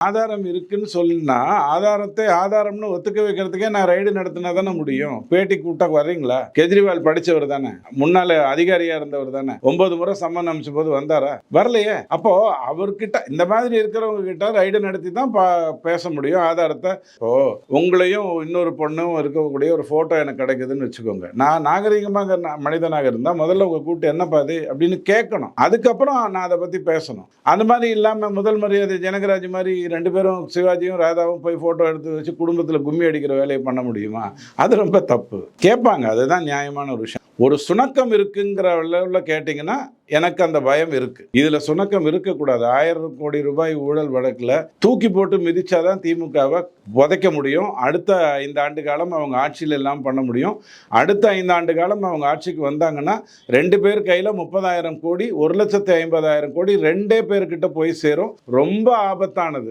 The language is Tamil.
ஆதாரம் இருக்குன்னு சொல்லினா, ஆதாரத்தை ஆதாரம்னு ஒத்துக்க வைக்கிறதுக்கே நான் ரைடு நடத்தினா தானே முடியும். பேட்டி கூப்பிட்டா வர்றீங்களா? கெஜ்ரிவால் படிச்சவர் தானே, முன்னால அதிகாரியா இருந்தவர் தானே, 9 முறை சம்மன் அனுப்பிச்ச போது வந்தாரா? வரலையே. அப்போ அவர்கிட்ட இந்த மாதிரி இருக்கிறவங்க கிட்ட ரைடு நடத்தி தான் பேச முடியும் ஆதாரத்தை. இப்போ உங்களையும் இன்னொரு பொண்ணும் இருக்கக்கூடிய ஒரு போட்டோ எனக்கு கிடைக்குதுன்னு வச்சுக்கோங்க. நான் நாகரிகமாக மனிதனாக இருந்தா முதல்ல உங்க கூப்பிட்டு என்னப்பா இது அப்படின்னு கேட்கணும். அதுக்கப்புறம் நான் அதை பத்தி பேசணும். அந்த மாதிரி இல்லாம முதல் மரியாதை ஜனகராஜ் மாதிரி 2 பேரும் சிவாஜியும் ராதாவும் போய் போட்டோ எடுத்து வச்சு குடும்பத்தில் கும்மி அடிக்கிற வேலையை பண்ண முடியுமா? அது ரொம்ப தப்பு. கேட்பாங்க, அதுதான் நியாயமான ஒரு விஷயம். ஒரு சுணக்கம் இருக்குங்கிற லெவலில் கேட்டிங்கன்னா எனக்கு அந்த பயம் இருக்கு. இதுல சுணக்கம் இருக்கக்கூடாது. 1000 கோடி ரூபாய் ஊழல் வழக்குல தூக்கி போட்டு மிதிச்சாதான் திமுகவை புதைக்க முடியும். அடுத்த 5 ஆண்டு காலம் அவங்க ஆட்சியில் எல்லாம் பண்ண முடியும். அடுத்த 5 ஆண்டு காலம் அவங்க ஆட்சிக்கு வந்தாங்கன்னா 2 பேர் கையில 30,000 கோடி 1,50,000 கோடி 2 பேர்கிட்ட போய் சேரும். ரொம்ப ஆபத்தானது.